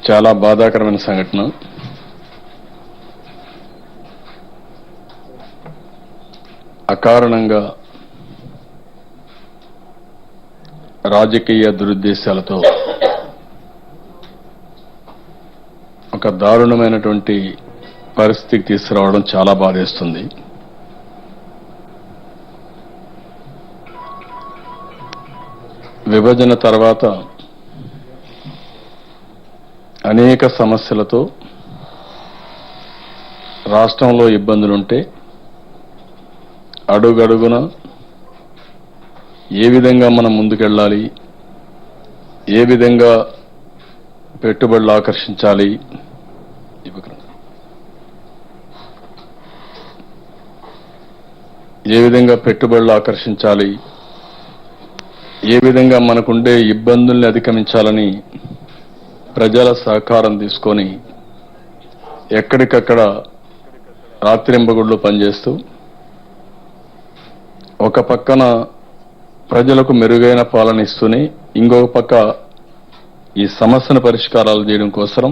చాలా బాధాకరమైన సంఘటన. అకారణంగా రాజకీయ దురుద్దేశాలతో ఒక దారుణమైనటువంటి పరిస్థితికి తీసుకురావడం చాలా బాధేస్తుంది. విభజన తర్వాత అనేక సమస్యలతో రాష్ట్రంలో ఇబ్బందులుంటే అడుగడుగున ఏ విధంగా మనం ముందుకెళ్ళాలి, ఏ విధంగా పెట్టుబడులు ఆకర్షించాలి, ఏ విధంగా మనకుండే ఇబ్బందుల్ని అధిగమించాలని ప్రజల సహకారం తీసుకొని ఎక్కడికక్కడ రాత్రింబగుళ్ళు పనిచేస్తూ ఒక పక్కన ప్రజలకు మెరుగైన పాలన ఇస్తూనే ఇంకొక పక్క ఈ సమస్యను పరిష్కారాలు చేయడం కోసం,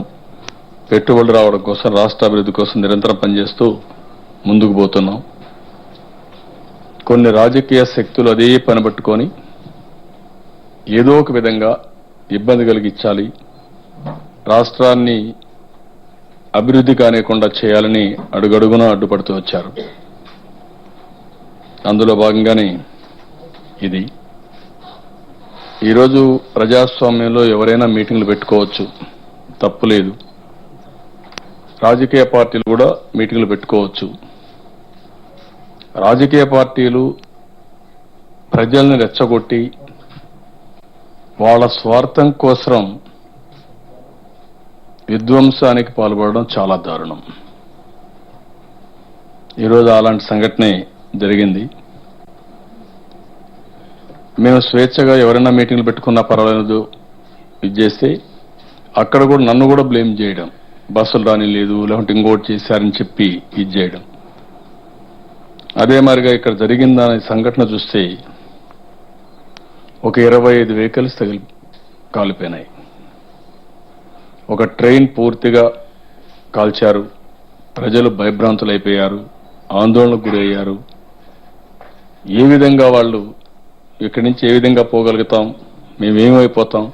పెట్టుబడులు రావడం కోసం, రాష్ట్ర అభివృద్ధి కోసం నిరంతరం పనిచేస్తూ ముందుకు పోతున్నాం. కొన్ని రాజకీయ శక్తులు అదే పని పట్టుకొని ఏదో ఒక విధంగా ఇబ్బంది కలిగించాలి, రాష్ట్రాన్ని అభివృద్ధి కానివ్వకుండా చేయాలని అడుగడుగునా అడ్డుపడుతూ వచ్చారు. అందులో భాగంగానే ఇది. ఈరోజు ప్రజాస్వామ్యంలో ఎవరైనా మీటింగ్లు పెట్టుకోవచ్చు, తప్పు లేదు. రాజకీయ పార్టీలు కూడా మీటింగ్లు పెట్టుకోవచ్చు. రాజకీయ పార్టీలు ప్రజల్ని రెచ్చగొట్టి వాళ్ళ స్వార్థం కోసం విధ్వంసానికి పాల్పడడం చాలా దారుణం. ఈరోజు అలాంటి సంఘటనే జరిగింది. మేము స్వేచ్ఛగా ఎవరైనా మీటింగ్లు పెట్టుకున్నా పర్వాలేదు ఇది చేస్తే అక్కడ కూడా నన్ను కూడా బ్లేమ్ చేయడం, బస్సులు రాని లేదు లేకుంటే ఇంకోటి చేశారని చెప్పి ఇది చేయడం. అదే మాదిరిగా ఇక్కడ జరిగిందనే సంఘటన చూస్తే ఒక 25 వెహికల్స్ కాలిపోయినాయి. ఒక ట్రైన్ పూర్తిగా కాల్చారు. ప్రజలు భయభ్రాంతులైపోయారు, ఆందోళనకు గురయ్యారు. ఏ విధంగా వాళ్ళు ఇక్కడి నుంచి ఏ విధంగా పోగలుగుతాం, మేమేమైపోతాం.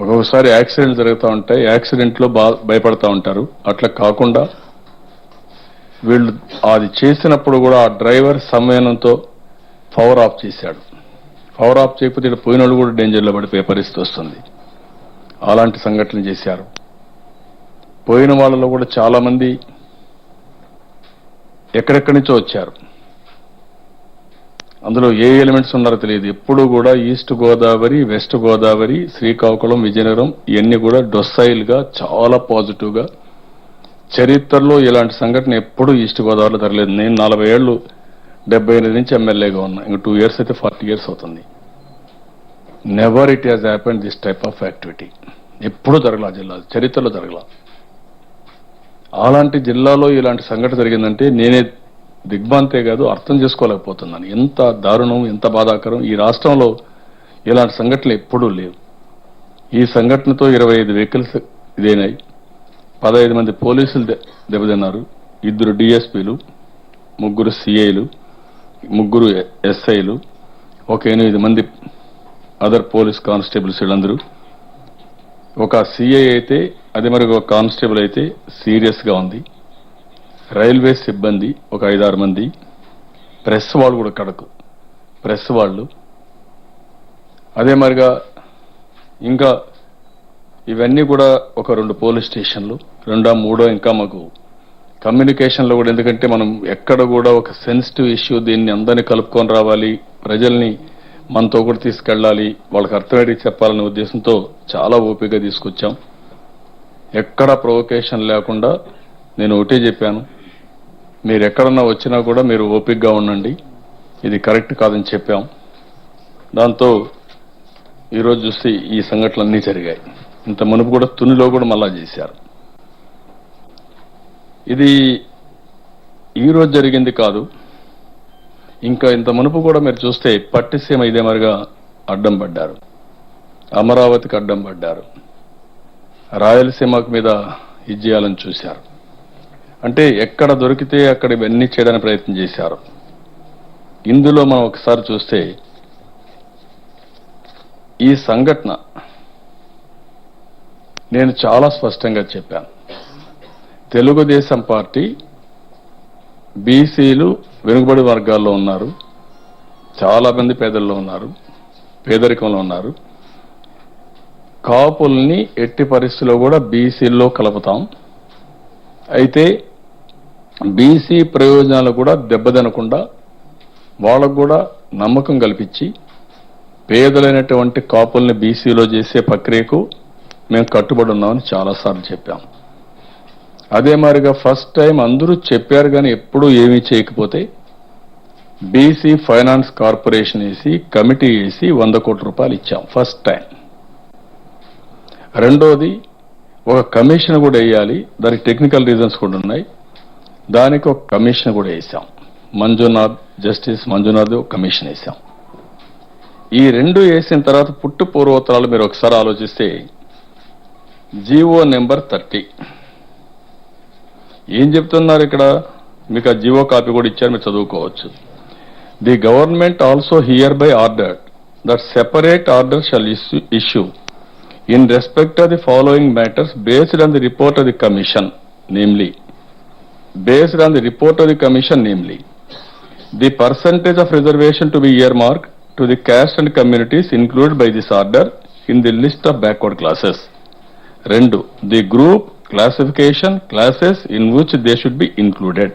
ఒక్కొక్కసారి యాక్సిడెంట్ జరుగుతూ ఉంటాయి, యాక్సిడెంట్లో భయపడతా ఉంటారు. అట్లా కాకుండా వీళ్ళు అది చేసినప్పుడు కూడా ఆ డ్రైవర్ సంయమనంతో పవర్ ఆఫ్ చేశాడు. పవర్ ఆఫ్ చేయకపోతే ఇక్కడ పోయిన వాళ్ళు కూడా డేంజర్లో పడిపోయే పరిస్థితి వస్తుంది. అలాంటి సంఘటనలు చేశారు. పోయిన వాళ్ళలో కూడా చాలా మంది ఎక్కడెక్కడి నుంచో వచ్చారు. అందులో ఏ ఎలిమెంట్స్ ఉన్నారో తెలియదు. ఎప్పుడు కూడా ఈస్ట్ గోదావరి, వెస్ట్ గోదావరి, శ్రీకాకుళం, విజయనగరం ఇవన్నీ కూడా డొసైల్గా చాలా పాజిటివ్గా, చరిత్రలో ఇలాంటి సంఘటన ఎప్పుడూ ఈస్ట్ గోదావరిలో జరగలేదు. నేను 40 ఏళ్లు 78 నుంచి ఎమ్మెల్యేగా ఉన్నా. ఇంక 2 years అయితే 40 years అవుతుంది. Never it has happened this type of activity. ఎప్పుడూ జరగల జిల్లా చరిత్రలో జరగల. అలాంటి జిల్లాలో ఇలాంటి సంఘటన జరిగిందంటే నేనే దిగ్భ్రాంతే కాదు, అర్థం చేసుకోలేకపోతున్నాను. ఎంత దారుణం, ఎంత బాధాకరం. ఈ రాష్ట్రంలో ఇలాంటి సంఘటనలు ఎప్పుడూ లేవు. ఈ సంఘటనతో 25 వెహికల్స్ ఇదేనాయి, 15 మంది పోలీసులు దెబ్బతిన్నారు, 2 DSPలు, 3 CIలు, 3 SIలు, ఒక 8 మంది అదర్ పోలీస్ కానిస్టేబుల్స్. వీళ్ళందరూ ఒక CI అయితే, అదే మరి ఒక కానిస్టేబుల్ అయితే సీరియస్గా ఉంది. రైల్వే సిబ్బంది ఒక 5-6 మంది, ప్రెస్ వాళ్ళు కూడా కడకు ప్రెస్ వాళ్ళు. అదే మరిగా ఇంకా ఇవన్నీ కూడా ఒక 2 పోలీస్ స్టేషన్లు, 2 3 ఇంకా మాకు కమ్యూనికేషన్లో కూడా. ఎందుకంటే మనం ఎక్కడ కూడా ఒక సెన్సిటివ్ ఇష్యూ, దీన్ని అందరినీ కలుపుకొని రావాలి, ప్రజల్ని మనతో కూడా తీసుకెళ్ళాలి, వాళ్ళకి అర్థమయ్యేది చెప్పాలనే ఉద్దేశంతో చాలా ఓపికగా తీసుకొచ్చాం. ఎక్కడ ప్రొవొకేషన్ లేకుండా నేను ఒకటే చెప్పాను, మీరు ఎక్కడన్నా వచ్చినా కూడా మీరు ఓపికగా ఉండండి, ఇది కరెక్ట్ కాదని చెప్పాం. దాంతో ఈరోజు చూస్తే ఈ సంఘటనలన్నీ జరిగాయి. ఇంత మునుపు కూడా తునిలో కూడా మళ్ళా చేశారు. ఇది ఈరోజు జరిగింది కాదు, ఇంకా ఇంత మునుపు కూడా మీరు చూస్తే పట్టిసీమ ఇదే మరిగా అడ్డం పడ్డారు, అమరావతికి అడ్డం పడ్డారు, రాయలసీమకు మీద ఇది చేయాలని చూశారు. అంటే ఎక్కడ దొరికితే అక్కడ ఇవన్నీ చేయడానికి ప్రయత్నం చేశారు. ఇందులో మనం ఒకసారి చూస్తే ఈ సంఘటన నేను చాలా స్పష్టంగా చెప్పాను. తెలుగుదేశం పార్టీ బీసీలు వెనుకబడి వర్గాల్లో ఉన్నారు, చాలా మంది పేదల్లో ఉన్నారు, పేదరికంలో ఉన్నారు. కాపుల్ని ఎట్టి పరిస్థితుల్లో కూడా బీసీల్లో కలుపుతాం. అయితే బీసీ ప్రయోజనాలు కూడా దెబ్బతినకుండా వాళ్ళకు కూడా నమ్మకం కల్పించి పేదలైనటువంటి కాపుల్ని బీసీలో చేసే ప్రక్రియకు మేము కట్టుబడి ఉన్నామని చాలాసార్లు చెప్పాం. అదే మాదిరిగా ఫస్ట్ టైం అందరూ చెప్పారు కానీ ఎప్పుడూ ఏమీ చేయకపోతే బీసీ ఫైనాన్స్ కార్పొరేషన్ వేసి కమిటీ వేసి 100 కోట్ల రూపాయలు ఇచ్చాం ఫస్ట్ టైం. రెండోది ఒక కమిషన్ కూడా వేయాలి, దానికి టెక్నికల్ రీజన్స్ కూడా ఉన్నాయి, దానికి ఒక కమిషన్ కూడా వేసాం. మంజునాథ్, జస్టిస్ మంజునాథ్ కమిషన్ వేసాం. ఈ రెండు వేసిన తర్వాత పుట్టు పూర్వోత్తరాలు మీరు ఒకసారి ఆలోచిస్తే జీవో నెంబర్ 30 ఏం చెప్తున్నారు ఇక్కడ, మీకు ఆ జీవో కాపీ కూడా ఇచ్చారు, మీరు చదువుకోవచ్చు. The government also here by ordered that separate order shall issue in respect of the following matters based on the report of the commission, namely the percentage of reservation to be earmarked to the caste and communities included by this order in the list of backward classes. Rendu, the group classification classes in which they should be included.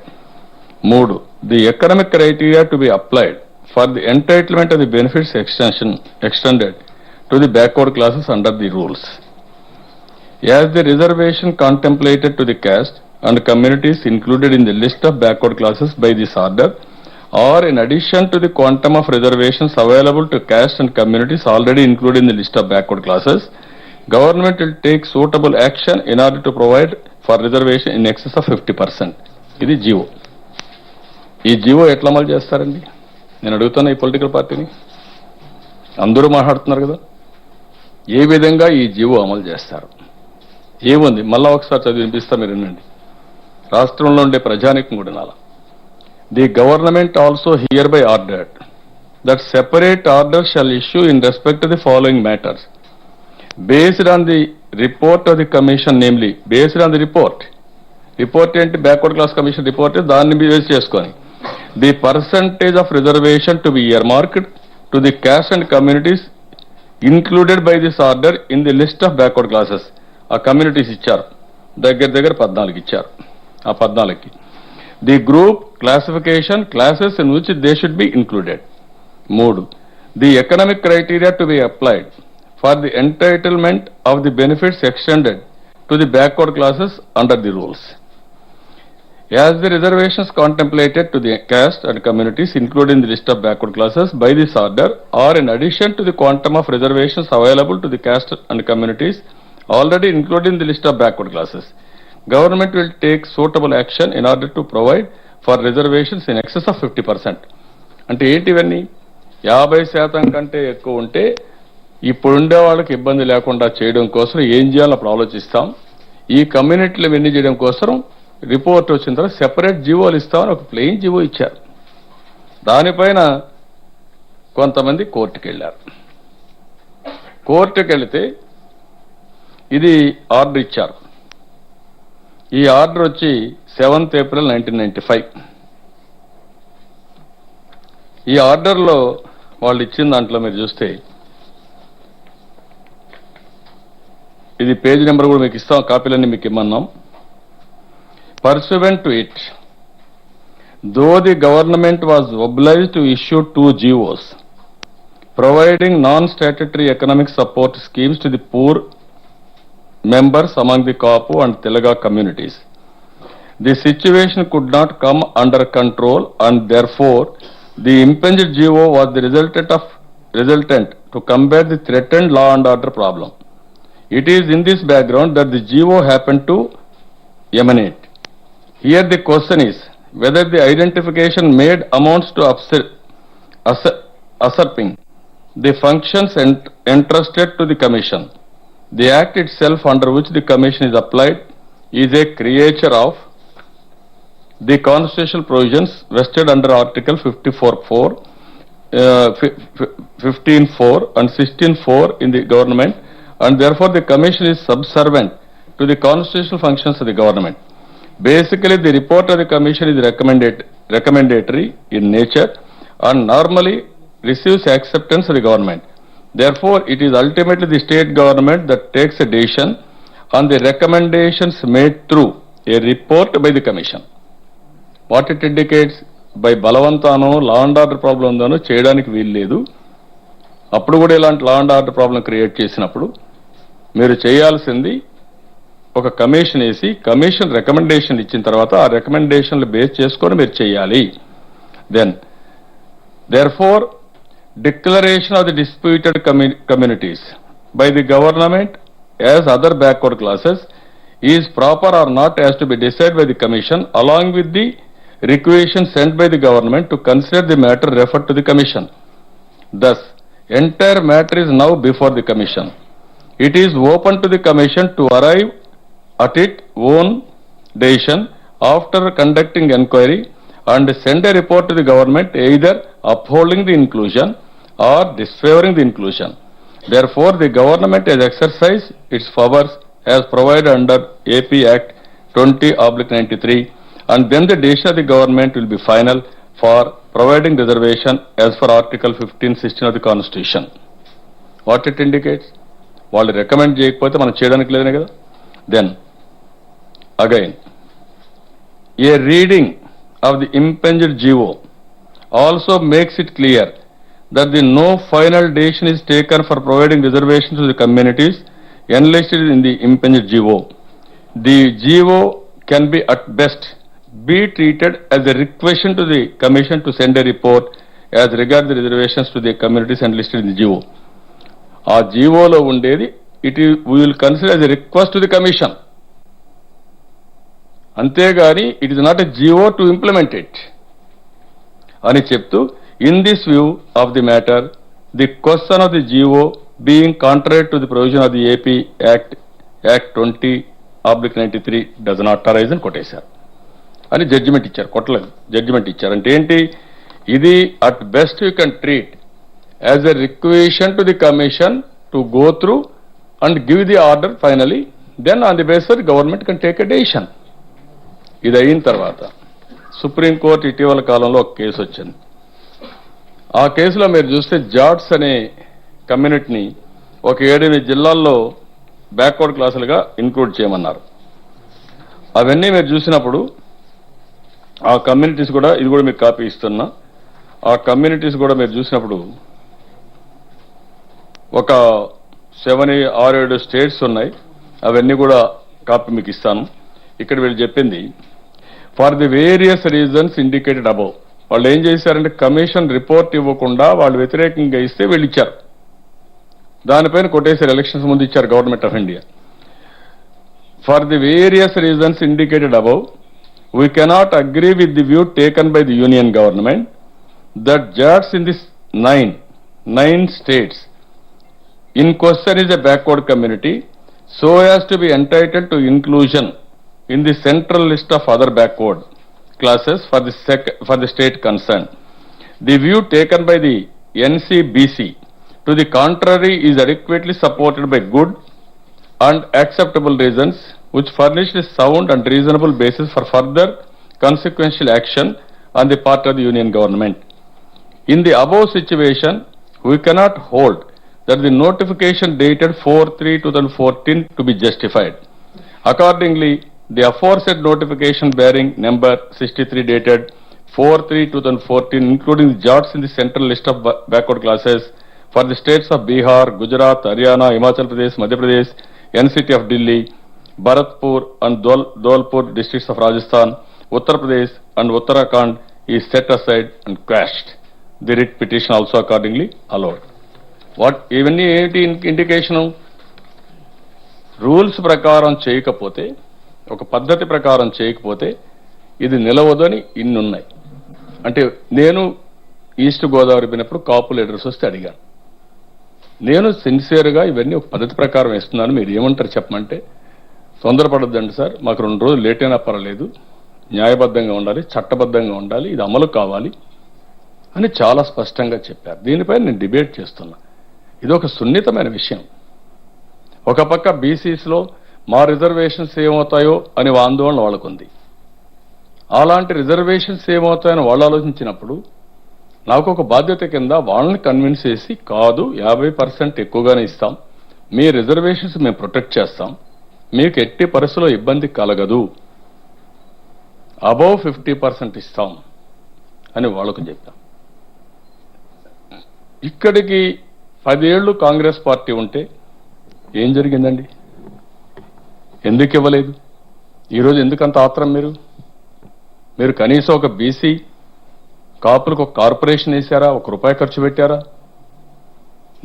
Moodu, the economic criteria to be applied for the entitlement of the benefits extended to the backward classes under the rules. As the reservation contemplated to the caste and communities included in the list of backward classes by this order, or in addition to the quantum of reservations available to caste and communities already included in the list of backward classes, government will take suitable action in order to provide for reservation in excess of 50%. ఇది GO. ఈ GO ఎట్లా అమలు చేస్తారండి నేను అడుగుతున్నా ఈ political పార్టీని. అందరూ మాట్లాడుతున్నారు కదా, ఏ విధంగా ఈ జీవో అమలు చేస్తారు, ఏముంది మళ్ళా ఒకసారి చదివి వినిపిస్తా, మీరు వినండి. రాష్ట్రంలో ఉండే ప్రజానికం కూడా నాలా. The government also hereby ordered that separate order shall issue in respect to the following matters based on the report of the commission, namely based on the report ఏంటి, బ్యాక్వర్డ్ క్లాస్ కమిషన్ రిపోర్ట్, దాన్ని base చేసుకొని the percentage of reservation to be earmarked to the caste and communities included by this order in the list of backward classes. ఆ communities ఇచ్చారు, దగ్గర 14 ఇచ్చారు. ఆ 14కి the group classification classes in which they should be included. 3. The economic criteria to be applied for the entitlement of the benefits extended to the backward classes under the rules. As the reservations contemplated to the caste and communities included in the list of backward classes by this order, or in addition to the quantum of reservations available to the caste and communities already included in the list of backward classes, government will take suitable action in order to provide for reservations in excess of 50%. అంటే ఏంటివన్నీ, 50% కంటే ఎక్కువ ఉంటే ఇప్పుడుండే వాళ్ళకి ఇబ్బంది లేకుండా చేయడం కోసం ఏం చేయాలో అప్పుడు ఆలోచిస్తాం. ఈ కమ్యూనిటీలు ఇవన్నీ చేయడం కోసం రిపోర్ట్ వచ్చిన తర్వాత సెపరేట్ జీవోలు ఇస్తామని ఒక ప్లెయిన్ జీవో ఇచ్చారు. దానిపైన కొంతమంది కోర్టుకు వెళ్ళారు. కోర్టుకు వెళితే ఇది ఆర్డర్ ఇచ్చారు. ఈ ఆర్డర్ వచ్చి 7th April 1995. ఈ ఆర్డర్లో వాళ్ళు ఇచ్చిన దాంట్లో మీరు చూస్తే ఇది పేజ్ నెంబర్ కూడా మీకు ఇస్తాం, కాపీలన్నీ మీకు ఇమ్మన్నాం. Pursuant to it, though the government was obliged to issue 2 GOs providing non-statutory economic support schemes to the poor members among the Kapu and Telaga communities, the situation could not come under control, and therefore the impinged GO was the resultant to combat the threatened law and order problem. It is in this background that the GO happened to emanate. Here the question is whether the identification made amounts to usurping the functions entrusted to the Commission. The Act itself under which the Commission is applied is a creature of the constitutional provisions vested under Article 54(4), 15(4) and 16(4) in the government, and therefore the Commission is subservient to the constitutional functions of the government. Basically, the report of the Commission is recommendatory in nature and normally receives acceptance of the government. Therefore, it is ultimately the state government that takes a decision on the recommendations made through a report by the Commission. What it indicates, by బలవంతానో law and order problem ఉందనో చేయడానికి వీలు లేదు. అప్పుడు కూడా ఇలాంటి law and order problem create చేసినప్పుడు మీరు చేయాల్సింది ఒక కమిషన్ వేసి కమిషన్ రికమెండేషన్ ఇచ్చిన తర్వాత ఆ రికమెండేషన్లు బేస్ చేసుకొని మీరు చేయాలి. Then therefore declaration of the disputed communities by the government as other backward classes is proper or not has to be decided by the Commission along with the requisition sent by the government to consider the matter referred to the Commission. Thus, entire matter is now before the Commission. It is open to the Commission to arrive at its own decision after conducting inquiry and send a report to the government either upholding the inclusion or disfavoring the inclusion. Therefore, the government has exercised its powers as provided under AP Act 20/93, and then the decision of the government will be final for providing reservation as per Article 15(16) of the Constitution. What it indicates? వాళ్ళు recommend చేయకపోతే మనం చేయడానికి లేదనే కదా. Then, again, a reading of the impinged GO also makes it clear that the no final decision is taken for providing reservations to the communities enlisted in the impinged GO. The GO can be at best be treated as a request to the Commission to send a report as regards the reservations to the communities enlisted in the GO. ఆ జీవోలో ఉండేది we will consider as a request to the Commission. అంతేగాని it is not a GO to implement it అని చెప్తూ, in this view of the matter the question of the GO being contrary to the provision of the AP act 20/93 does not arise అని కొట్టేశారు అని judgement ఇచ్చారు. కొట్టలేదు, judgement ఇచ్చారు. అంటే ఏంటి, ఇది at best you can treat as a requisition to the commission to go through and give the order finally, then on the basis government can take a decision. ఇది అయిన తర్వాత సుప్రీంకోర్టు ఇటీవల కాలంలో ఒక కేసు వచ్చింది. ఆ కేసులో మీరు చూస్తే జాట్స్ అనే కమ్యూనిటీని ఒక 7-8 జిల్లాల్లో బ్యాక్వర్డ్ క్లాసులుగా ఇంక్లూడ్ చేయమన్నారు. అవన్నీ మీరు చూసినప్పుడు ఆ కమ్యూనిటీస్ కూడా, ఇది కూడా మీకు కాపీ ఇస్తున్నా, ఆ కమ్యూనిటీస్ కూడా మీరు చూసినప్పుడు ఒక 6-7 స్టేట్స్ ఉన్నాయి. అవన్నీ కూడా కాపీ మీకు ఇస్తాను. ఇక్కడ వీళ్ళు చెప్పింది, for the various reasons indicated above. వాళ్ళు ఏం చేశారంటే కమిషన్ రిపోర్ట్ ఇవ్వకుండా వాళ్ళు వ్యతిరేకంగా ఇస్తే వీళ్ళు ఇచ్చారు. దానిపైన కొట్టేశారు, ఎలక్షన్స్ ముందు ఇచ్చారు government of India. For the various reasons indicated above we cannot agree with the view taken by the union government that JATs in this nine states in question is a backward community so as to be entitled to inclusion in the central list of other backward classes for the state concerned. The view taken by the NCBC to the contrary is adequately supported by good and acceptable reasons which furnish a sound and reasonable basis for further consequential action on the part of the union government. In the above situation, we cannot hold that the notification dated 4/3/2014 to be justified. Accordingly, the aforesaid notification bearing number 63 dated 4/3/2014, including the JATs in the central list of backward classes for the states of Bihar, Gujarat, Haryana, Himachal Pradesh, Madhya Pradesh, NCT of Delhi, Bharatpur and Dholpur districts of Rajasthan, Uttar Pradesh and Uttarakhand is set aside and quashed. The writ petition also accordingly allowed. What ఇవన్నీ ఏంటి indication? Rules ప్రకారం చేయకపోతే, ఒక పద్ధతి ప్రకారం చేయకపోతే ఇది నిలవదని ఇన్ని ఉన్నాయి. అంటే నేను ఈస్ట్ గోదావరి పోయినప్పుడు కాపు లీడర్స్ వస్తే అడిగాను. నేను సిన్సియర్గా ఇవన్నీ ఒక పద్ధతి ప్రకారం వేస్తున్నాను, మీరు ఏమంటారు చెప్పమంటే, తొందరపడొద్దండి సార్, మాకు 2 రోజులు లేట్ అయినా పర్వాలేదు, న్యాయబద్ధంగా ఉండాలి, చట్టబద్ధంగా ఉండాలి, ఇది అమలు కావాలి అని చాలా స్పష్టంగా చెప్పారు. దీనిపై నేను డిబేట్ చేస్తున్నా. ఇది ఒక సున్నితమైన విషయం. ఒక పక్క బీసీస్లో మా రిజర్వేషన్స్ ఏమవుతాయో అని ఆందోళన వాళ్ళకుంది. అలాంటి రిజర్వేషన్స్ ఏమవుతాయని వాళ్ళు ఆలోచించినప్పుడు నాకు ఒక బాధ్యత కింద వాళ్ళని కన్విన్స్ చేసి, కాదు 50% ఎక్కువగానే ఇస్తాం, మీ రిజర్వేషన్స్ మేము ప్రొటెక్ట్ చేస్తాం, మీకు ఎట్టి పరిస్థితుల్లో ఇబ్బంది కలగదు, అబౌవ్ 50% ఇస్తాం అని వాళ్ళకు చెప్పాం. ఇక్కడికి 10 ఏళ్లు కాంగ్రెస్ పార్టీ ఉంటే ఏం జరిగిందండి? ఎందుకు ఇవ్వలేదు? ఈరోజు ఎందుకంత ఆత్రం? మీరు కనీసం ఒక బీసీ కాపులకు ఒక కార్పొరేషన్ వేశారా? 1 రూపాయి ఖర్చు పెట్టారా?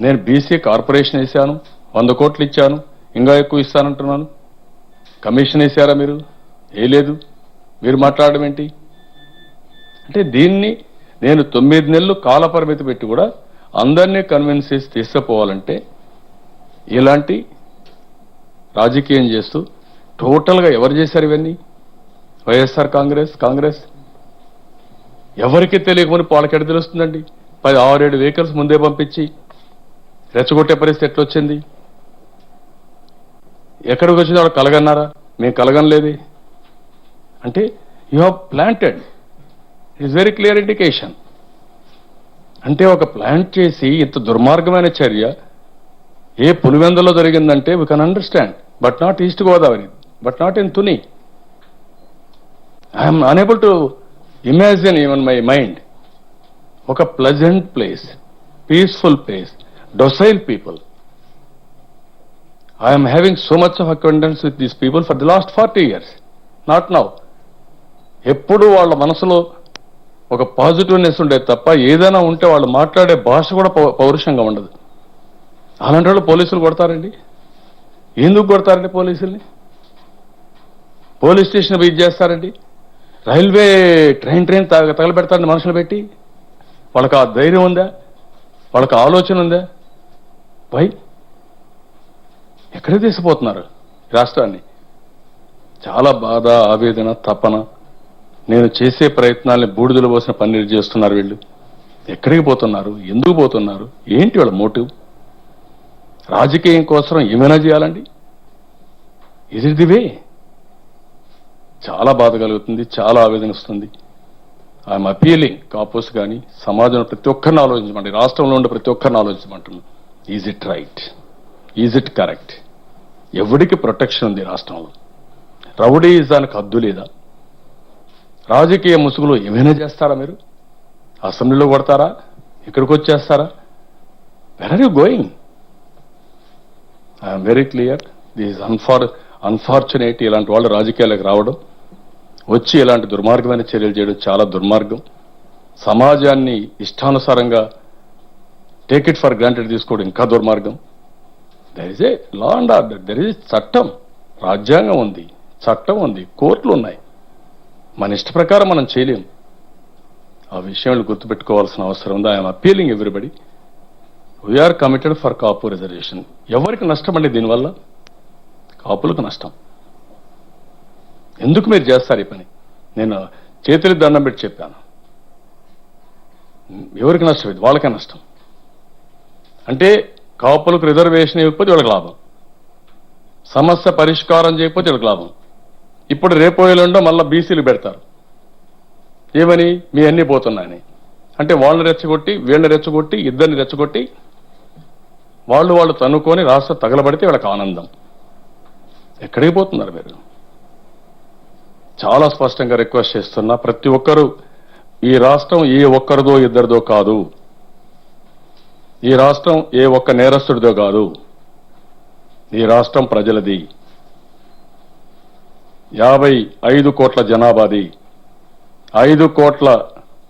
నేను బీసీ కార్పొరేషన్ వేశాను, 100 కోట్లు ఇచ్చాను, ఇంకా ఎక్కువ ఇస్తానంటున్నాను. కమిషన్ వేశారా మీరు? వేయలేదు. మీరు మాట్లాడడం ఏంటి? అంటే దీన్ని నేను 9 నెలలు కాల పరిమితి పెట్టి కూడా అందరినీ కన్విన్స్ చేసి తీసుకుపోవాలంటే ఇలాంటి రాజకీయం చేస్తూ టోటల్గా ఎవరు చేశారు ఇవన్నీ? వైఎస్ఆర్ కాంగ్రెస్. ఎవరికి తెలియకపోతే వాళ్ళకెడ తెలుస్తుందండి? 6-7 వెహికల్స్ ముందే పంపించి రెచ్చగొట్టే పరిస్థితి ఎట్లొచ్చింది? ఎక్కడికి వచ్చింది? వాళ్ళు కలగన్నారా? మేము కలగనలేదే. అంటే you have planted, it is very clear indication. అంటే ఒక ప్లాంట్ చేసి ఇంత దుర్మార్గమైన చర్య ఏ పులివెందులో జరిగిందంటే we can understand, but not East Godavari, but not in Tuni. I'm unable to imagine even my mind ఒక pleasant place, peaceful place, docile people. I am having so much of acquaintance with these people for the last 40 years, not now. ఎప్పుడు వాళ్ళ మనసులో ఒక positiveness ఉండే తప్ప ఏదైనా ఉంటే వాళ్ళు మాట్లాడే భాష కూడా పౌరుషంగా ఉండదు. అలాంటి వాళ్ళు పోలీసులు కొడతారండి? ఎందుకు కొడతారండి పోలీసుల్ని? పోలీస్ స్టేషన్ బీచ్ చేస్తారండి? రైల్వే ట్రైన్ తగలబెడతారండి మనుషులు పెట్టి? వాళ్ళకి ఆ ధైర్యం ఉందా? వాళ్ళకి ఆలోచన ఉందా? పై ఎక్కడికి తీసుకుపోతున్నారు రాష్ట్రాన్ని? చాలా బాధ, ఆవేదన, తపన. నేను చేసే ప్రయత్నాల్ని బూడిదలు పోసిన పన్నీరు చేస్తున్నారు వీళ్ళు. ఎక్కడికి పోతున్నారు? ఎందుకు పోతున్నారు? ఏంటి వాళ్ళ మోటివ్? రాజకీయం కోసం ఏమైనా చేయాలండి? ఇజ్ ఇట్ ది వే? చాలా బాధ కలుగుతుంది, చాలా ఆవేదన వస్తుంది. ఐఎమ్ అపీలింగ్ కాపోస్ కానీ సమాజంలో ప్రతి ఒక్కరిని ఆలోచించమండి, రాష్ట్రంలో ఉండే ప్రతి ఒక్కరిని ఆలోచించమంటున్నాను. Is it right? Is it correct? ఎవరికి ప్రొటెక్షన్ ఉంది రాష్ట్రంలో? రౌడీయిజానికి హద్దు లేదా? రాజకీయ ముసుగులో ఏమైనా చేస్తారా మీరు? అసెంబ్లీలో కొడతారా? ఇక్కడికి వచ్చేస్తారా? Where are you going? I'm very clear, this unfortunate. ఇలాంటి వాళ్ళు రాజకీయాలకు రావడం, వచ్చి ఇలాంటి దుర్మార్గమైన చర్యలు చేయడం చాలా దుర్మార్గం. సమాజాన్ని ఇష్టానుసారంగా టేక్ ఇట్ ఫర్ గ్రాంటెడ్ తీసుకోవడం ఇంకా దుర్మార్గం. There is a law and order, there is చట్టం, రాజ్యాంగం ఉంది, చట్టం ఉంది, కోర్టులు ఉన్నాయి. మన ఇష్ట ప్రకారం మనం చేయలేం. ఆ విషయాలు గుర్తుపెట్టుకోవాల్సిన అవసరం ఉంది. I'm appealing everybody, we're committed for Kapu reservation. ఎవరికి నష్టం అండి దీనివల్ల? కాపులకు నష్టం. ఎందుకు మీరు చేస్తారు ఈ పని? నేను చేతులు దండం పెట్టి చెప్పాను. ఎవరికి నష్టం? ఇది వాళ్ళకే నష్టం. అంటే కాపులకు రిజర్వేషన్ ఇవ్వకపోతే వాళ్ళకి లాభం, సమస్య పరిష్కారం చేయకపోతే వాళ్ళకి లాభం. ఇప్పుడు రేపో ఎల్లుండో మళ్ళీ బీసీలు పెడతారు ఏమని? మీ అన్ని పోతున్నాయని. అంటే వాళ్ళని రెచ్చగొట్టి, వీళ్ళని రెచ్చగొట్టి, ఇద్దరిని రెచ్చగొట్టి వాళ్ళు తన్నుకొని రాష్ట్రం తగలబడితే వాళ్ళకి ఆనందం. ఎక్కడికి పోతున్నారు మీరు? చాలా స్పష్టంగా రిక్వెస్ట్ చేస్తున్నా, ప్రతి ఒక్కరూ, ఈ రాష్ట్రం ఏ ఒక్కరిదో ఇద్దరిదో కాదు, ఈ రాష్ట్రం ఏ ఒక్క నేరస్తుడిదో కాదు, ఈ రాష్ట్రం ప్రజలది, 55 కోట్ల జనాభాది, 5 కోట్ల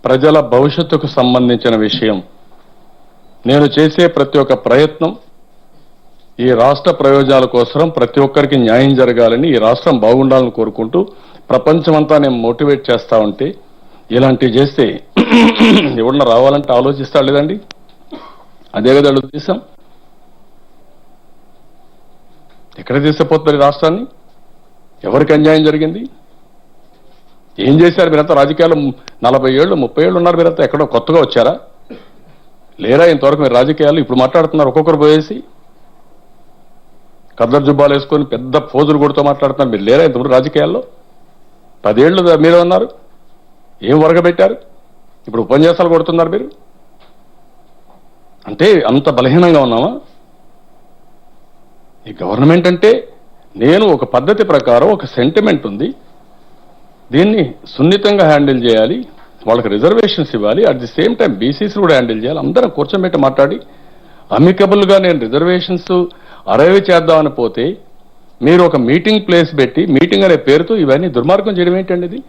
ప్రజల భవిష్యత్తుకు సంబంధించిన విషయం. నేను చేసే ప్రతి ఒక్క ప్రయత్నం ఈ రాష్ట్ర ప్రయోజనాల కోసం, ప్రతి ఒక్కరికి న్యాయం జరగాలని, ఈ రాష్ట్రం బాగుండాలని కోరుకుంటూ ప్రపంచమంతా నేను మోటివేట్ చేస్తా ఉంటే ఇలాంటివి చేస్తే ఎవరన్నా రావాలంటే ఆలోచిస్తాడు లేదండి? అదే కదా ఉద్దేశం. ఎక్కడ తీసుకుపోతున్నారు రాష్ట్రాన్ని? ఎవరికి అన్యాయం జరిగింది? ఏం చేశారు మీరంతా? రాజకీయాలు 40 ఏళ్ళు 30 ఏళ్ళు ఉన్నారు మీరంతా. ఎక్కడో కొత్తగా వచ్చారా? లేరా ఇంతవరకు మీరు రాజకీయాలు? ఇప్పుడు మాట్లాడుతున్నారు ఒక్కొక్కరు పోయేసి కద్దరు జుబ్బాలు వేసుకొని పెద్ద పోజులు కొడుతూ మాట్లాడుతున్నారు. మీరు లేరా ఇంతవరకు రాజకీయాల్లో? 10 ఏళ్ళు మీరే ఉన్నారు. ఏం వరగబెట్టారు? ఇప్పుడు ఉపన్యాసాలు కొడుతున్నారు మీరు. అంటే అంత బలహీనంగా ఉన్నామా? ఈ గవర్నమెంట్ అంటే నేను ఒక పద్ధతి ప్రకారం ఒక సెంటిమెంట్ ఉంది, దీన్ని సున్నితంగా హ్యాండిల్ చేయాలి, వాళ్ళకి రిజర్వేషన్స్ ఇవ్వాలి, at the same time BCC కూడా హ్యాండిల్ చేయాలి. అందరం కూర్చోబెట్టి మాట్లాడి అమికబుల్గా నేను రిజర్వేషన్స్ అరైవ్ చేద్దామని పోతే మీరు ఒక మీటింగ్ ప్లేస్ పెట్టి మీటింగ్ అనే పేరుతో ఇవన్నీ దుర్మార్గం చేయడం ఏంటండి? ఇది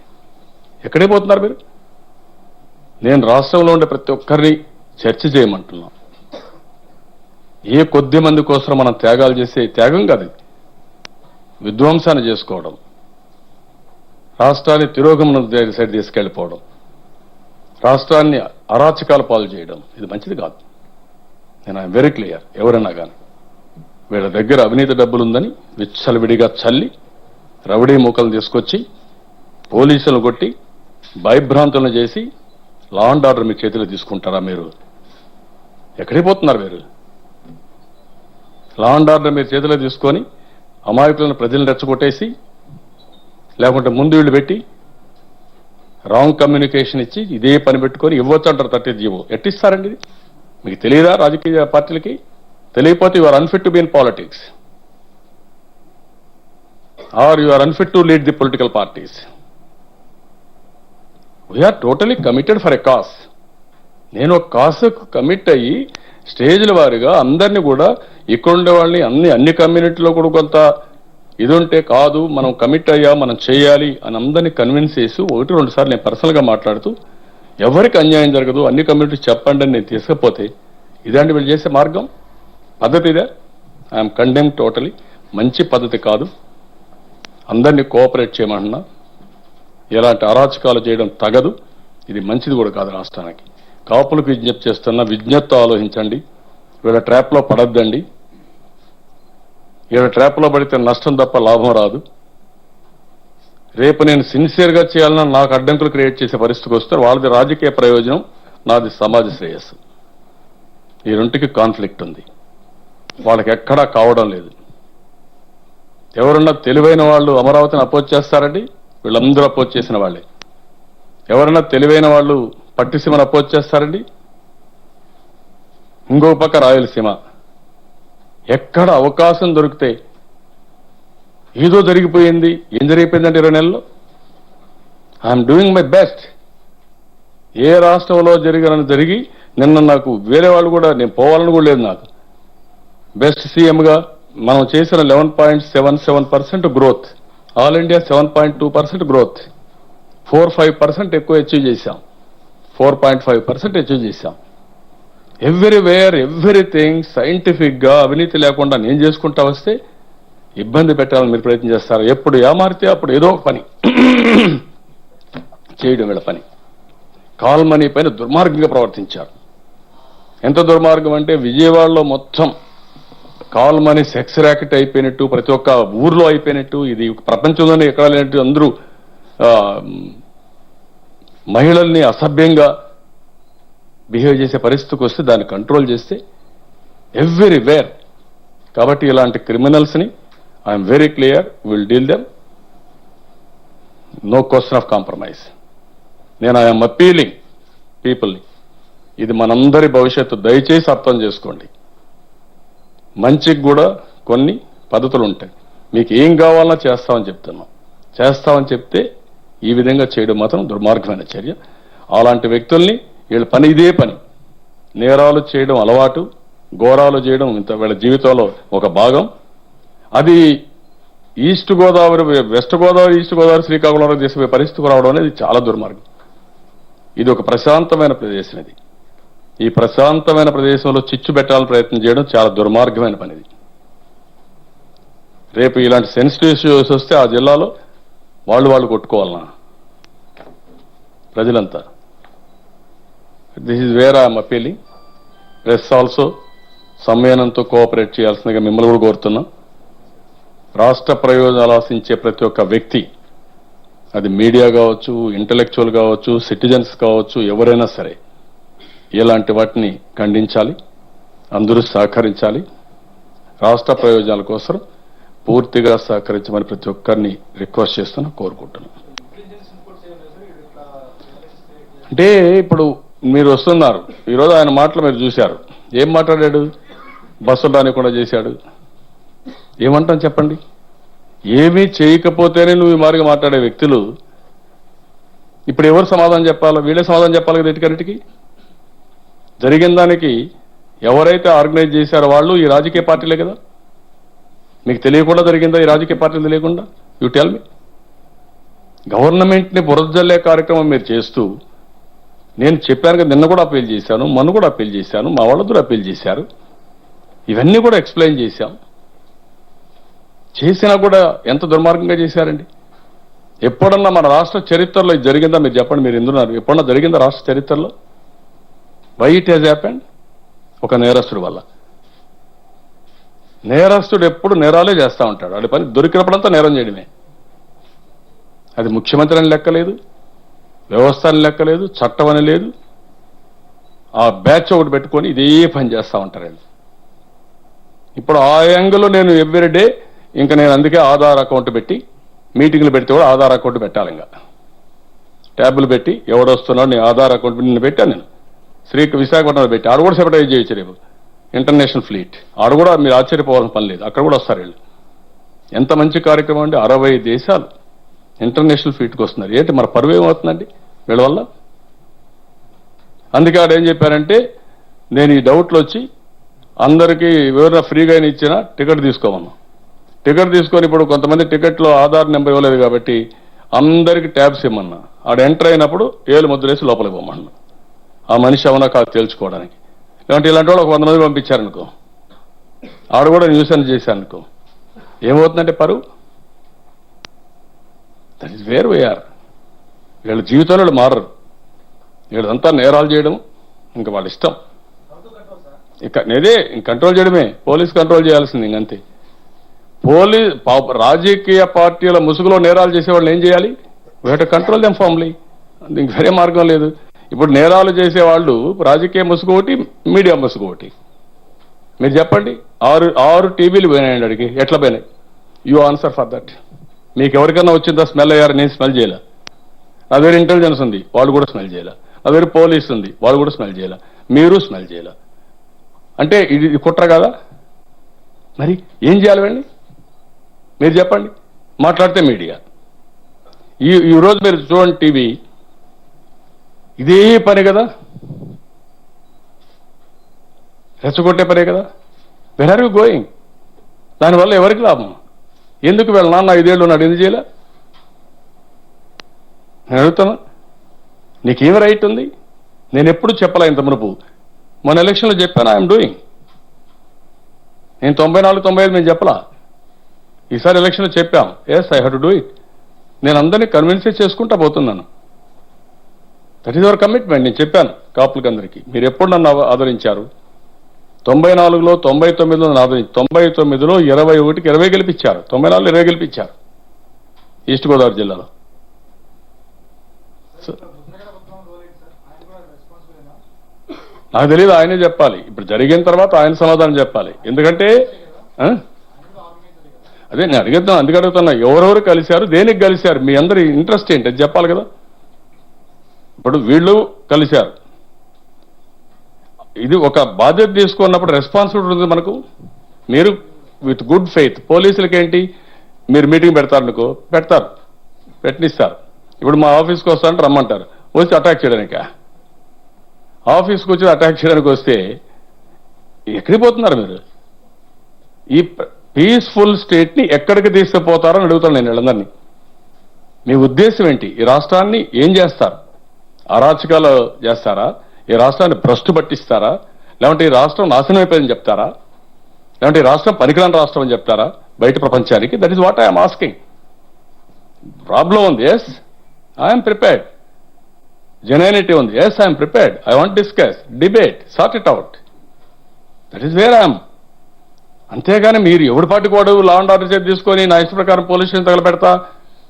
ఎక్కడే పోతున్నారు మీరు? నేను రాష్ట్రంలో ఉండే ప్రతి ఒక్కరిని చర్చ చేయమంటున్నాం. ఏ కొద్ది మంది కోసం మనం త్యాగాలు చేసే త్యాగం కాదు, విధ్వంసాన్ని చేసుకోవడం, రాష్ట్రాన్ని తిరోగమనం సైడ్ తీసుకెళ్లిపోవడం, రాష్ట్రాన్ని అరాచకాల పాలు చేయడం, ఇది మంచిది కాదు. నేను ఐఎమ్ వెరీ క్లియర్. ఎవరన్నా కానీ వీళ్ళ దగ్గర అవినీతి డబ్బులుందని విచ్చలవిడిగా చల్లి రౌడీ మూకలను తీసుకొచ్చి పోలీసులను కొట్టి భయభ్రాంతులను చేసి లా అండ్ ఆర్డర్ మీ చేతిలో తీసుకుంటారా మీరు? ఎక్కడికి పోతున్నారు మీరు? లా అండ్ ఆర్డర్ మీరు చేతిలో తీసుకొని అమాయకులను ప్రజలను రెచ్చగొట్టేసి లేకుంటే ముందు వీళ్ళు పెట్టి రాంగ్ కమ్యూనికేషన్ ఇచ్చి ఇదే పని పెట్టుకొని ఇవ్వచ్చు అంటారు 30 జీవో. ఎట్టిస్తారండి ఇది? మీకు తెలియదా? రాజకీయ పార్టీలకి తెలియకపోతే you are unfit to be in politics or you are unfit to lead the political parties. We are totally committed for a cause. నేను ఒక కాసుకు కమిట్ అయ్యి స్టేజ్ల వారిగా అందరినీ కూడా ఇక్కడ ఉండే వాళ్ళని అన్ని కమ్యూనిటీలో కూడా కొంత ఇది ఉంటే కాదు మనం కమిట్ అయ్యా మనం చేయాలి అని అందరినీ కన్విన్స్ చేసి 1-2 సార్లు నేను పర్సనల్గా మాట్లాడుతూ ఎవరికి అన్యాయం జరగదు అన్ని కమ్యూనిటీస్ చెప్పండి అని నేను తీసుకపోతే ఇదండి వీళ్ళు చేసే మార్గం పద్ధతి ఇదే? I'm condemn totally. మంచి పద్ధతి కాదు. అందరినీ కోఆపరేట్ చేయమంటున్నా. ఎలాంటి అరాచకాలు చేయడం తగదు. ఇది మంచిది కూడా కాదు రాష్ట్రానికి. కాపులకు విజ్ఞప్తి చేస్తున్నా, విజ్ఞప్తితో ఆలోచించండి. వీళ్ళ ట్రాప్లో పడద్దండి. వీళ్ళ ట్రాప్లో పడితే నష్టం తప్ప లాభం రాదు. రేపు నేను సిన్సియర్గా చేయాలన్నా నాకు అడ్డంకులు క్రియేట్ చేసే పరిస్థితికి వస్తే వాళ్ళది రాజకీయ ప్రయోజనం, నాది సమాజ శ్రేయస్సు. ఈ రెంటికి కాన్ఫ్లిక్ట్ ఉంది. వాళ్ళకి ఎక్కడా కావడం లేదు. ఎవరన్నా తెలివైన వాళ్ళు అమరావతిని అపోజ్ చేస్తారండి? వీళ్ళందరూ అపోజ్ చేసిన వాళ్ళే. ఎవరన్నా తెలివైన వాళ్ళు పట్టిసీమను అపోజ్ చేస్తారండి? ఇంకో పక్క రాయలసీమ. ఎక్కడ అవకాశం దొరికితే ఏదో జరిగిపోయింది. ఏం జరిగిపోయిందంటే 20 నెలల్లో ఐఎమ్ డూయింగ్ మై బెస్ట్. ఏ రాష్ట్రంలో జరిగి నిన్న నాకు వేరే వాళ్ళు కూడా నేను పోవాలని కూడా లేదు. నాకు బెస్ట్ సీఎంగా మనం చేసిన 11.77% గ్రోత్, ఆల్ ఇండియా 7.2% గ్రోత్, 4-5% ఎక్కువ అచీవ్ చేశాం. 4.5% అచీవ్ చేశాం. ఎవ్రీవేర్ ఎవ్రీథింగ్ సైంటిఫిక్ గా అవినీతి లేకుండా నేను చేసుకుంటా వస్తే ఇబ్బంది పెట్టాలని మీరు ప్రయత్నం చేస్తారు. ఎప్పుడు ఏమారితే అప్పుడు ఏదో పని చేయడం వీళ్ళ పని. కాల్ మనీ పైన దుర్మార్గంగా ప్రవర్తించారు. ఎంత దుర్మార్గం అంటే విజయవాడలో మొత్తం కాల్ మనీ సెక్స్ ర్యాకెట్ అయిపోయినట్టు, ప్రతి ఒక్క ఊర్లో అయిపోయినట్టు, ఇది ప్రపంచంలోనే ఎక్కడా లేనట్టు అందరూ మహిళల్ని అసభ్యంగా బిహేవ్ చేసే పరిస్థితికి వస్తే దాన్ని కంట్రోల్ చేస్తే ఎవ్రీవేర్. కాబట్టి ఇలాంటి క్రిమినల్స్ని I'm very clear, will deal them, no question of compromise. నేను ఐఎమ్ అపీలింగ్ పీపుల్ని, ఇది మనందరి భవిష్యత్తు, దయచేసి అర్థం చేసుకోండి. మంచికి కూడా కొన్ని పద్ధతులు ఉంటాయి. మీకు ఏం కావాలన్నా చేస్తామని చెప్తున్నాం. చేస్తామని చెప్తే ఈ విధంగా చేయడం మాత్రం దుర్మార్గమైన చర్య. అలాంటి వ్యక్తుల్ని వీళ్ళ పని ఇదే పని. నేరాలు చేయడం అలవాటు, ఘోరాలు చేయడం ఇంత వీళ్ళ జీవితంలో ఒక భాగం. అది east Godavari, west Godavari, east Godavari, శ్రీకాకుళంలో చేసే పరిస్థితికి రావడం అనేది చాలా దుర్మార్గం. ఇది ఒక ప్రశాంతమైన ప్రదేశం. ఇది ఈ ప్రశాంతమైన ప్రదేశంలో చిచ్చు పెట్టాలని ప్రయత్నం చేయడం చాలా దుర్మార్గమైన పనిది. రేపు ఇలాంటి సెన్సిటివ్ ఇష్యూస్ వస్తే ఆ జిల్లాలో వాళ్ళు కొట్టుకోవాలన్నా ప్రజలంతా. This is where I'm appealing. Press also సంయమనంతో కోఆపరేట్ చేయాల్సిందిగా మిమ్మల్ని కూడా కోరుతున్నాం. రాష్ట్ర ప్రయోజనాలు ఆశించే ప్రతి ఒక్క వ్యక్తి, అది మీడియా కావచ్చు, ఇంటలెక్చువల్ కావచ్చు, సిటిజన్స్ కావచ్చు, ఎవరైనా సరే ఇలాంటి వాటిని ఖండించాలి, అందరూ సహకరించాలి. రాష్ట్ర ప్రయోజనాల కోసం పూర్తిగా సహకరించమని ప్రతి ఒక్కరిని రిక్వెస్ట్ చేస్తున్నా, కోరుకుంటున్నాను. అంటే ఇప్పుడు మీరు వస్తున్నారు, ఈరోజు ఆయన మాటలు మీరు చూశారు. ఏం మాట్లాడాడు? బస్సులు రానికుండా చేశాడు. ఏమంటాం చెప్పండి? ఏమీ చేయకపోతేనే నువ్వు ఈ మార్గం మాట్లాడే వ్యక్తులు ఇప్పుడు ఎవరు సమాధానం చెప్పాలో? వీళ్ళే సమాధానం చెప్పాలి కదా. ఇటుకన్నిటికి జరిగిన దానికి ఎవరైతే ఆర్గనైజ్ చేశారో వాళ్ళు ఈ రాజకీయ పార్టీలే కదా. మీకు తెలియకుండా జరిగిందా? ఈ రాజకీయ పార్టీలు తెలియకుండా? యూ టెల్ మీ. గవర్నమెంట్ని బురదజల్లే కార్యక్రమం మీరు చేస్తూ, నేను చెప్పాను కదా, నిన్న కూడా అప్పీల్ చేశాను, మొన్న కూడా అప్పీల్ చేశాను, మా వాళ్ళందరూ అప్పీల్ చేశారు, ఇవన్నీ కూడా ఎక్స్ప్లెయిన్ చేశాం. చేసినా కూడా ఎంత దుర్మార్గంగా చేశారండి. ఎప్పుడన్నా మన రాష్ట్ర చరిత్రలో ఇది జరిగిందా? మీరు చెప్పండి. మీరు ఎందున్నారు? ఎప్పుడన్నా జరిగిందా రాష్ట్ర చరిత్రలో? Why it has happened? ఒక నేరస్తుడు వల్ల. నేరస్తుడు ఎప్పుడు నేరాలే చేస్తూ ఉంటాడు. వాడి పని దొరికినప్పుడంతా నేరం చేయడమే. అది ముఖ్యమంత్రి అని లెక్కలేదు, వ్యవస్థ అని లెక్కలేదు, చట్టం అని లేదు. ఆ బ్యాచ్ ఒకటి పెట్టుకొని ఇదే పని చేస్తూ ఉంటారండి. ఇప్పుడు ఆ యాంగిల్లో నేను ఎవ్రీడే ఇంకా నేను అందుకే ఆధార్ అకౌంట్ పెట్టి, మీటింగ్లు పెడితే కూడా ఆధార్ అకౌంట్ పెట్టాలి. ఇంకా ట్యాబ్లు పెట్టి ఎవడొస్తున్నాడు నీ ఆధార్ అకౌంట్ నిన్ను పెట్టాను. నేను విశాఖపట్నంలో పెట్టి ఆడు కూడా సెపరేట్ చేయొచ్చు రేపు. ఇంటర్నేషనల్ ఫ్లీట్ ఆడు కూడా మీరు ఆశ్చర్యపోవాల్సిన పని లేదు, అక్కడ కూడా వస్తారు వీళ్ళు. ఎంత మంచి కార్యక్రమం అండి. 60 దేశాలు ఇంటర్నేషనల్ ఫ్లీట్కి వస్తున్నారు. ఏంటి మన పరువు ఏమవుతుందండి వీళ్ళ వల్ల? అందుకే ఆడు ఏం చెప్పారంటే, నేను ఈ డౌట్లు వచ్చి అందరికీ ఎవరైనా ఫ్రీగా ఇచ్చిన టికెట్ తీసుకోమన్నా. టికెట్ తీసుకొని ఇప్పుడు కొంతమంది టికెట్లో ఆధార్ నెంబర్ ఇవ్వలేదు కాబట్టి అందరికీ ట్యాబ్స్ ఇమ్మన్నా. ఆడ ఎంటర్ అయినప్పుడు ఏలు ముద్రేసి లోపలికి పోమన్నా. ఆ మనిషి అవునా కాదు తేల్చుకోవడానికి. లేదంటే ఇలాంటి వాళ్ళు ఒక 100 మంది పంపించారనుకో, ఆడు కూడా న్యూసెన్స్ చేశారనుకో, ఏమవుతుందంటే పరువు. That is where we're. వీళ్ళ జీవితంలో వీళ్ళు మారరు. వీళ్ళంతా నేరాలు చేయడం ఇంకా వాళ్ళ ఇష్టం. ఇక నేదే కంట్రోల్ చేయడమే, పోలీస్ కంట్రోల్ చేయాల్సింది ఇంకంతే. రాజకీయ పార్టీల ముసుగులో నేరాలు చేసేవాళ్ళు ఏం చేయాలి? We have to control them firmly. ఇంక వేరే మార్గం లేదు. ఇప్పుడు నేరాలు చేసేవాళ్ళు రాజకీయ ముసుగు ఒకటి, మీడియా ముసుగు ఒకటి. మీరు చెప్పండి, 6 టీవీలు పోయినాయండి అడిగి. ఎట్లా పోయినాయి? You answer for that. మీకు ఎవరికైనా వచ్చిందా? స్మెల్ అయ్యారు? నేను స్మెల్ చేయలే. నా దగ్గర ఇంటెలిజెన్స్ ఉంది, వాళ్ళు కూడా స్మెల్ చేయలే. నా దగ్గర పోలీస్ ఉంది, వాళ్ళు కూడా స్మెల్ చేయలే. మీరు స్మెల్ చేయలే అంటే ఇది కుట్ర కదా? మరి ఏం చేయాలి వెళ్ళి? మీరు చెప్పండి. మాట్లాడితే మీడియా. ఈ రోజు మీరు చూడండి టీవీ, ఇదే పని కదా, రెచ్చగొట్టే పనే కదా. Where are you going? దానివల్ల ఎవరికి లాభం? ఎందుకు వీళ్ళ నాన్న 5 ఏళ్ళు ఉన్నాడు, ఎందుకు చేయలే? నేను అడుగుతాను, నీకేం రైట్ ఉంది? నేను ఎప్పుడు చెప్పలే ఇంత మునుపు. మొన్న ఎలక్షన్లో చెప్పాను, ఐఎమ్ డూయింగ్. నేను 94, 95 నేను చెప్పలా. ఈసారి ఎలక్షన్లో చెప్పాం, yes I have to do it. నేను అందరినీ కన్విన్స్ చేసుకుంటా పోతున్నాను. That is our commitment. నేను చెప్పాను కాపులకి అందరికీ, మీరు ఎప్పుడు నన్ను ఆదరించారు? 94లో 99లో నన్ను ఆదరించి 99లో 21కి 20 గెలిపించారు, 94లో 20 గెలిపించారు ఈస్ట్ గోదావరి జిల్లాలో. నాకు తెలియదు, ఆయనే చెప్పాలి. ఇప్పుడు జరిగిన తర్వాత ఆయన సమాధానం చెప్పాలి. ఎందుకంటే అదే నేను అడుగుతున్నా, అందుకు అడుగుతున్నా, ఎవరెవరు కలిశారు, దేనికి కలిశారు, మీ అందరి ఇంట్రెస్ట్ ఏంటి అది చెప్పాలి కదా. ఇప్పుడు వీళ్ళు కలిశారు, ఇది ఒక బాధ్యత తీసుకున్నప్పుడు రెస్పాన్సిబిలిటీ ఉంది మనకు. మీరు విత్ గుడ్ ఫెయిత్, పోలీసులకి ఏంటి, మీరు మీటింగ్ పెడతారనుకో, పెట్టనిస్తారు. ఇప్పుడు మా ఆఫీస్కి వస్తారంటే రమ్మంటారు, వచ్చి అటాక్ చేయడానిక? ఆఫీస్కి వచ్చి అటాక్ చేయడానికి వస్తే ఎక్కడికి పోతున్నారు మీరు? ఈ పీస్ఫుల్ స్టేట్ని ఎక్కడికి తీసుకుపోతారని అడుగుతాను నేను వీళ్ళందరినీ. మీ ఉద్దేశం ఏంటి? ఈ రాష్ట్రాన్ని ఏం చేస్తారు? అరాచకాలు చేస్తారా? ఈ రాష్ట్రాన్ని భ్రష్టు పట్టిస్తారా? లేదంటే ఈ రాష్ట్రం నాశనం అయిపోయిందని చెప్తారా? లేదంటే ఈ రాష్ట్రం పనికిరాని రాష్ట్రం అని చెప్తారా బయట ప్రపంచానికి? That is what I'm asking. Problem ఉంది, ఎస్ ఐఎమ్ ప్రిపేర్డ్. జెన్యూనిటీ ఉంది. Yes I'm prepared, I want discuss, debate, sort it out. That is where I'm. అంతేగాని మీరు ఎవడి పాటికి వాడు లా అండ్ ఆర్డర్ చేతి తీసుకొని నా ఇష్ట ప్రకారం పోలీస్ స్టేషన్ తగలబెడతా,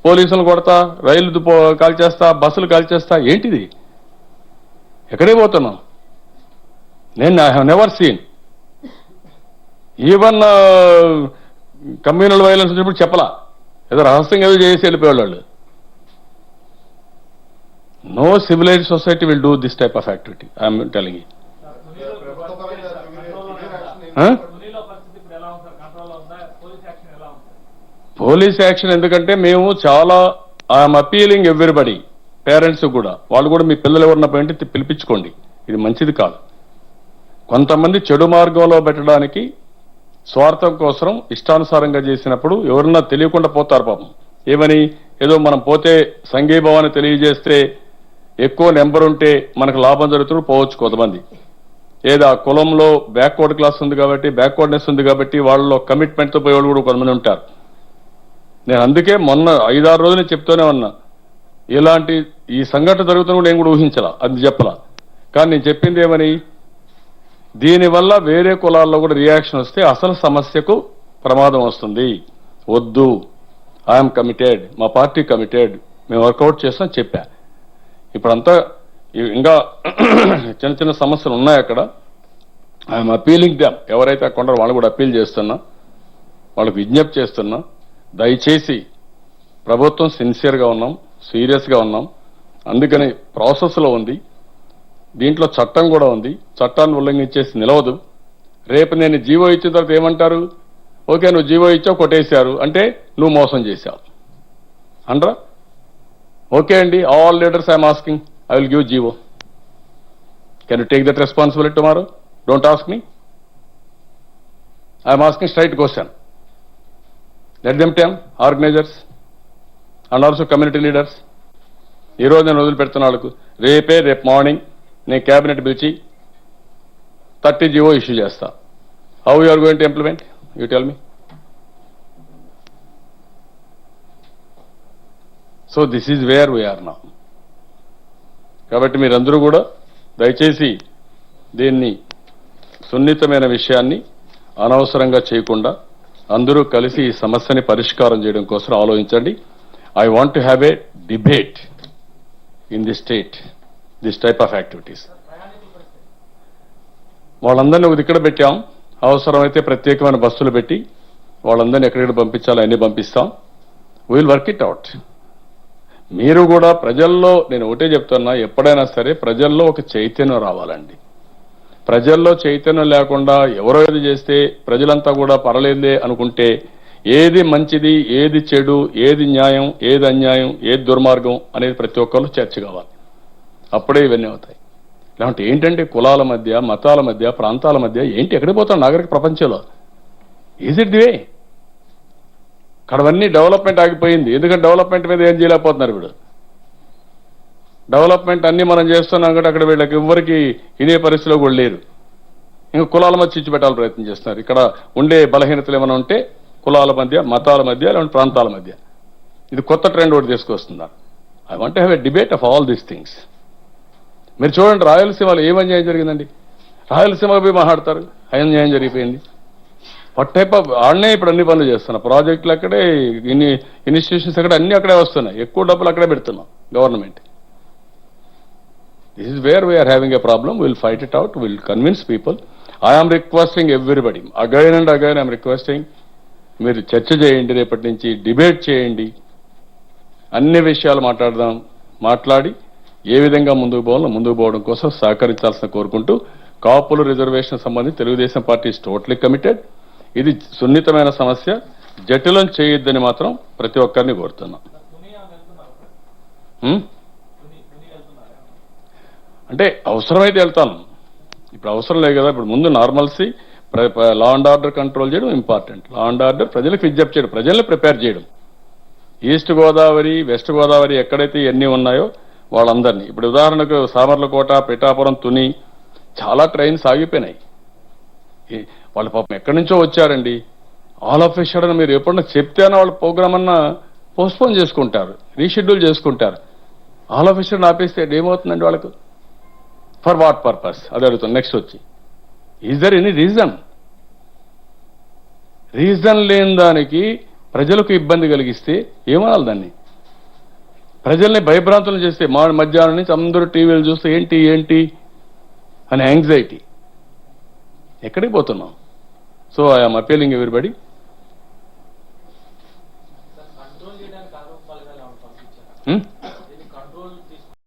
పోలీసులు కొడతా, రైళ్లు కాల్చేస్తా, బస్సులు కాల్చేస్తా, ఏంటిది? ఎక్కడే పోతున్నాం? నేను I have never seen even communal violence వచ్చినప్పుడు చెప్పలా, ఏదో రహస్యంగా ఏదో చేసి వెళ్ళిపోయేవాళ్ళు. No civilized society will do this type of activity, I'm telling you. Police action ఎందుకంటే మేము చాలా ఐఎమ్ అపీలింగ్ ఎవ్రీబడి, పేరెంట్స్ కూడా, వాళ్ళు కూడా మీ పిల్లలు ఎవరన్నా పోయింటే పిలిపించుకోండి, ఇది మంచిది కాదు. కొంతమంది చెడు మార్గంలో పెట్టడానికి స్వార్థం కోసం ఇష్టానుసారంగా చేసినప్పుడు ఎవరన్నా తెలియకుండా పోతారు పాపం. ఏమని, ఏదో మనం పోతే సంఘీభావాన్ని తెలియజేస్తే ఎక్కువ నెంబర్ ఉంటే మనకు లాభం జరుగుతూ పోవచ్చు కొంతమంది. ఏదో ఆ కులంలో బ్యాక్వర్డ్ క్లాస్ ఉంది కాబట్టి, బ్యాక్వర్డ్నెస్ ఉంది కాబట్టి వాళ్ళలో కమిట్మెంట్తో పోయేవాళ్ళు కూడా కొంతమంది ఉంటారు. నేను అందుకే మొన్న 5-6 రోజులు చెప్తూనే ఉన్నా, ఇలాంటి ఈ సంఘటన జరుగుతున్న నేను కూడా ఊహించలా, అది చెప్పలా. కానీ నేను చెప్పింది ఏమని, దీనివల్ల వేరే కులాల్లో కూడా రియాక్షన్ వస్తే అసలు సమస్యకు ప్రమాదం వస్తుంది. వద్దు, ఐఎమ్ కమిటెడ్, మా పార్టీ కమిటెడ్, మేము వర్కౌట్ చేస్తాం చెప్పా. ఇప్పుడంతా ఇంకా చిన్న చిన్న సమస్యలు ఉన్నాయి అక్కడ. ఐఎమ్ అపీలింగ్ దెమ్, ఎవరైతే అక్కడ వాళ్ళు కూడా అప్పీల్ చేస్తున్నా, వాళ్ళకు విజ్ఞప్తి చేస్తున్నా, దయచేసి ప్రభుత్వం సిన్సియర్గా ఉన్నాం, సీరియస్గా ఉన్నాం. అందుకని ప్రాసెస్లో ఉంది, దీంట్లో చట్టం కూడా ఉంది, చట్టాన్ని ఉల్లంఘించేసి నిలవదు. రేపు నేను జీవో ఇచ్చిన తర్వాత ఏమంటారు, ఓకే నువ్వు జీవో ఇచ్చావు కొట్టేశారు అంటే నువ్వు మోసం చేశావు అనరా? ఓకే అండి, all leaders I'm asking, I will give GO. Can you take that responsibility tomorrow? Don't ask me, I'm asking straight question. Let them team organizers and also community leaders. ఈరోజు నేను వదిలిపెడుతున్న వాళ్ళకు రేపు మార్నింగ్ నేను cabinet పిలిచి 30 GO issue చేస్తా. How you are going to implement, you tell me. So this is where we're now. కాబట్టి మీరందరూ కూడా దయచేసి దీన్ని సున్నితమైన విషయాన్ని అనవసరంగా చేయకుండా అందరూ కలిసి ఈ సమస్యని పరిష్కారం చేయడం కోసం ఆలోచించండి. I want to have a debate in the state this type of activities. వాళ్ళందరినీ ఒక దిక్కడ పెట్టాం, అవసరమైతే ప్రత్యేకమైన బస్సులు పెట్టి వాళ్ళందరినీ ఎక్కడెక్కడ పంపించాలో అన్ని పంపిస్తాం. Will work it out. మీరు కూడా ప్రజల్లో, నేను ఒకటే చెప్తున్నా, ఎప్పుడైనా సరే ప్రజల్లో ఒక చైతన్యం రావాలండి. ప్రజల్లో చైతన్యం లేకుండా ఎవరో ఏది చేస్తే ప్రజలంతా కూడా పర్లేదే అనుకుంటే ఏది మంచిది, ఏది చెడు, ఏది న్యాయం, ఏది అన్యాయం, ఏది దుర్మార్గం అనేది ప్రతి ఒక్కరు చర్చ కావాలి. అప్పుడే ఇవన్నీ అవుతాయి. లేదంటే ఏంటంటే కులాల మధ్య, మతాల మధ్య, ప్రాంతాల మధ్య ఏంటి, ఎక్కడికి పోతాం నాగరిక ప్రపంచంలో? Is it the way? అక్కడవన్నీ డెవలప్మెంట్ ఆగిపోయింది. ఎందుకంటే డెవలప్మెంట్ మీద ఏం చేయలేకపోతున్నారు ఇప్పుడు. డెవలప్మెంట్ అన్ని మనం చేస్తున్నాం కాబట్టి అక్కడ వీళ్ళకి ఎవరికి ఇదే పరిస్థితిలో కూడా లేరు. ఇంకా కులాల మధ్య చిచ్చు పెట్టాలని ప్రయత్నం చేస్తున్నారు. ఇక్కడ ఉండే బలహీనతలు ఏమైనా ఉంటే కులాల మధ్య, మతాల మధ్య, లేదంటే ప్రాంతాల మధ్య. ఇది కొత్త ట్రెండ్ ఒకటి తీసుకొస్తున్నారు. I want to have a debate of all these things. మీరు చూడండి, రాయలసీమలో ఏం అన్యాయం జరిగిందండి? రాయలసీమకు పోయి మాట్లాడతారు అన్యాయం జరిగిపోయింది. వాట్ టైప్ ఆఫ్ ఆడనే ఇప్పుడు అన్ని పనులు చేస్తున్నాం. ప్రాజెక్టులు అక్కడే, ఇన్స్టిట్యూషన్స్ అక్కడే, అన్ని అక్కడే వస్తున్నాయి. ఎక్కువ డబ్బులు అక్కడే పెడుతున్నాం government. This is where we are having a problem. We'll fight it out. We'll convince people. I am requesting everybody. Again and again I am requesting. మీరు చర్చ చేయండి, రేపటి నుంచి డిబేట్ చేయండి, అన్ని విషయాలు మాట్లాడదాం. మాట్లాడి ఏ విధంగా ముందుకు పోవడం కోసం సహకరించాల్సిన కోరుకుంటూ, కాపులు రిజర్వేషన్ సంబంధించి Telugu Desam party is totally committed. ఇది సున్నితమైన సమస్య, జటిలం చేయొద్దని మాత్రం ప్రతి ఒక్కరిని కోరుతున్నాం. అంటే అవసరమైతే వెళ్తాను, ఇప్పుడు అవసరం లేదు కదా. ఇప్పుడు ముందు normalcy, law and order control చేయడం ఇంపార్టెంట్. లా అండ్ ఆర్డర్ ప్రజలకు విజ్ఞప్తి చేయడం, ప్రజల్ని ప్రిపేర్ చేయడం. ఈస్ట్ గోదావరి, వెస్ట్ గోదావరి ఎక్కడైతే ఇవన్నీ ఉన్నాయో వాళ్ళందరినీ, ఇప్పుడు ఉదాహరణకు సామర్లకోట, పిఠాపురం, తుని చాలా ట్రైన్స్ ఆగిపోయినాయి. వాళ్ళ పాపం ఎక్కడి నుంచో వచ్చారండి. ఆల్ ఆఫ్ ఎ సడన్ మీరు ఎప్పుడన్నా చెప్తేనా వాళ్ళ ప్రోగ్రామ్ అన్నా పోస్ట్పోన్ చేసుకుంటారు, రీషెడ్యూల్ చేసుకుంటారు. ఆల్ ఆఫ్ ఇష్యూని ఆపేస్తే ఏమవుతుందండి వాళ్ళకు? ఫర్ వాట్ పర్పస్ అది అడుగుతాం. నెక్స్ట్ వచ్చి is there any reason? Reason లేని దానికి ప్రజలకు ఇబ్బంది కలిగిస్తే ఏమనాలి దాన్ని? ప్రజల్ని భయభ్రాంతులు చేస్తే మధ్యాహ్నం నుంచి అందరూ టీవీలు చూస్తే ఏంటి ఏంటి అని యాంగ్జైటీ. ఎక్కడికి పోతున్నాం? So I'm appealing everybody. Control చేయడానికి ఆరోపణలు